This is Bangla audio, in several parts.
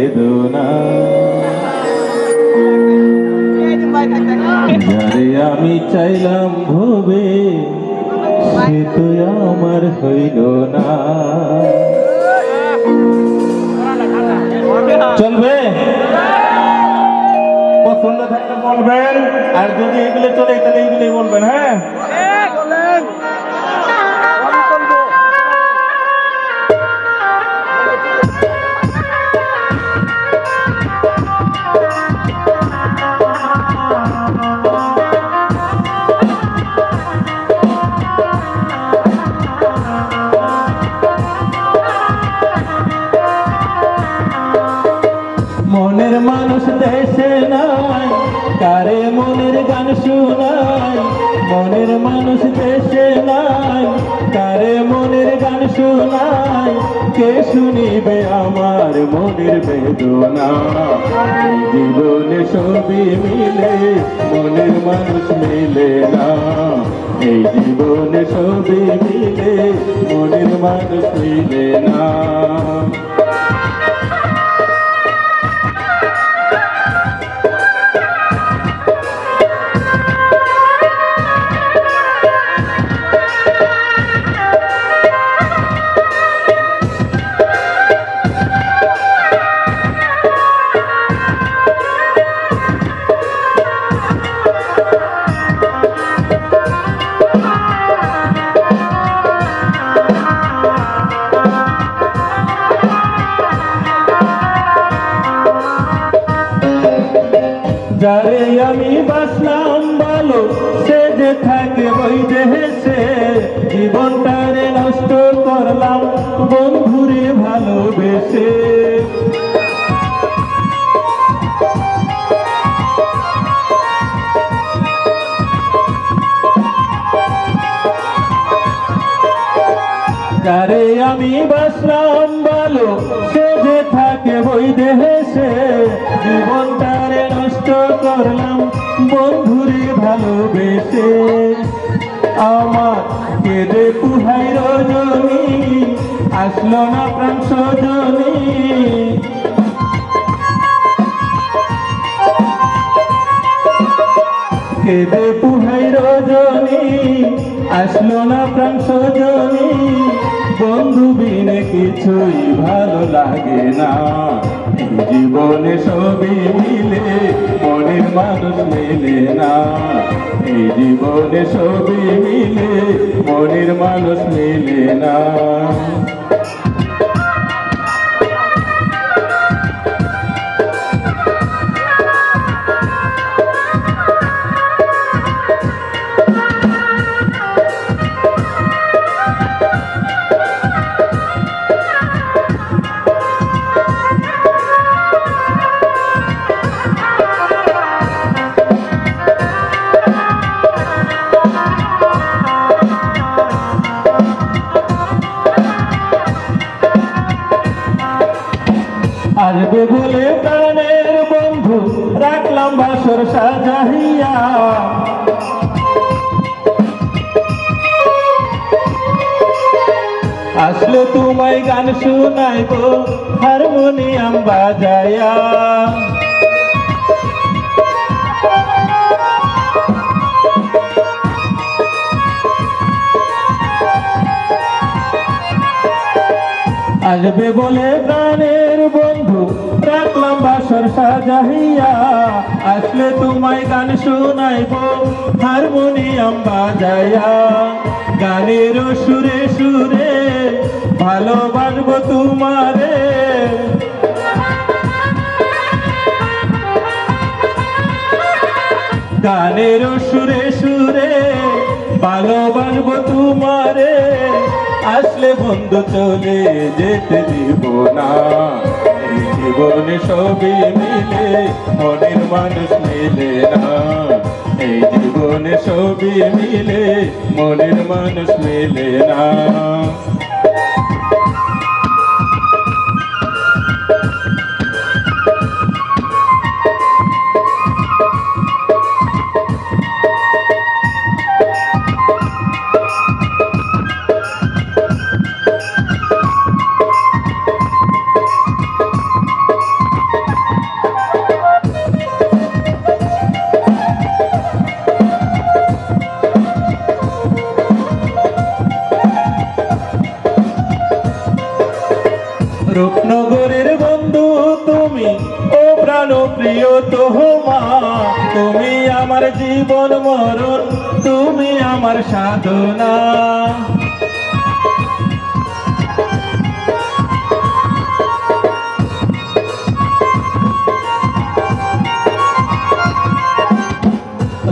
বেদনা। যারে আমি চাইলাম ভবে সে তো আমার হইল না। চলবে? পছন্দ থাকলে বলবেন, আর যদি এগুলো চলে তাহলে এগুলোই বলবেন। হ্যাঁ, মনের মানুষ দেশে নাই, কারে মনের গান শোনাই। মনের মানুষ দেশে নাই, কারে মনের গান শোনাই। কে শুনিবে আমার মনের বেদনা। এই জীবনে সবই মিলে মনের মানুষ মিলে না। এই জীবনে সবই মিলে মনের মানুষ মিলে না। যারে আমি বাসলাম ভালো সে যে থাকে ওই দেশে। জীবনটারে নষ্ট করলাম বন্ধুরে ভালোবেসে। যারে আমি বাসলাম ভালো সে যে থাকে ওই দেশে। জীবনটারে নষ্ট করলাম বন্ধুরে ভালোবেসে। আমার কেঁদে পুহাই রজনী আসলো না প্রাণ সজনী। কেঁদে পুহাই রজনী আসলো না প্রাণ সজনী। বন্ধু বিনে কিছুই ভালো লাগে না। জীবনে সবই মিলে মনের মানুষ মেলে না। এই জীবনে সবই মিলে মনের মানুষ মেলে না। আসবে বলে প্রাণের বন্ধু রাখলাম বাসর সাজাইয়া। আসলে তোমায় গান শুনাইব হারমোনিয়াম বাজায়া। আসবে বলে প্রাণের বন্ধু রাখলাম বাসর সাজাইয়া। আসলে তোমায় গান শোনাইব হারমোনিয়াম বাজাইয়া। গানের সুরে সুরে ভালোবাসবো তোমারে। গানের সুরে সুরে ভালোবাসবো তোমারে। আসলে বন্ধু চলে যেতে দিব না। এই জীবনে সবই মিলে মনের মানুষ মিলে না। এই জীবনে সবই মিলে মনের মানুষ মিলে না। তুমি, ও প্রাণ প্রিয় তোমা, তুমি আমার জীবন মরণ, তুমি আমার সাধনা।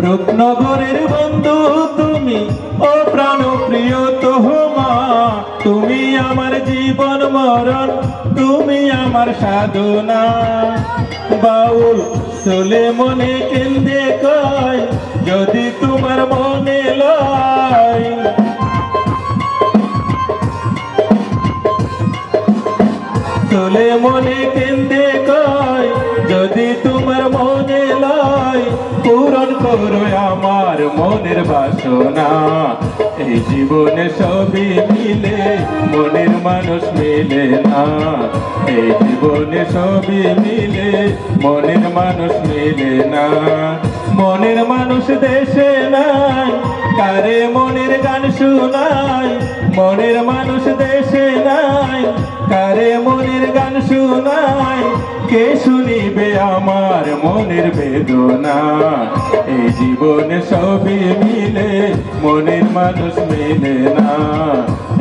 রূপনগরের বন্ধু তুমি, ও প্রাণ প্রিয় তোমা, তুমি আমার জীবন মরণ, তুমি আমার সাধনা। বাউল চলে মনে কেন্দে কয়, যদি তোমার মনে লয়, চলে মনে কেন্দে কয়, যদি তোমার মনে লয়, পূরণ করো আমার মনের বাসনা। এই জীবনে সবই মিলে, মনের মানুষ মিলে না। এই জীবনে সবই মিলে, মনের মানুষ মিলে না। মনের মানুষ দেশে নাই, কারে মনের গান শোনায়। মনের মানুষ দেশে নাই, কারে মনের গান শোনায়। কে শুনিবে আমার মনের বেদনা। এই জীবনে সবই মিলে, মনের মানুষ মিলে না।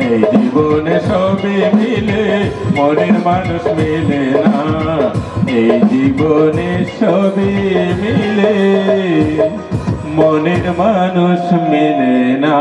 এই জীবনে সবই মিলে, মনের মানুষ মিলে না। এই জীবনে সবই মিলে, মনের মানুষ মিলে না।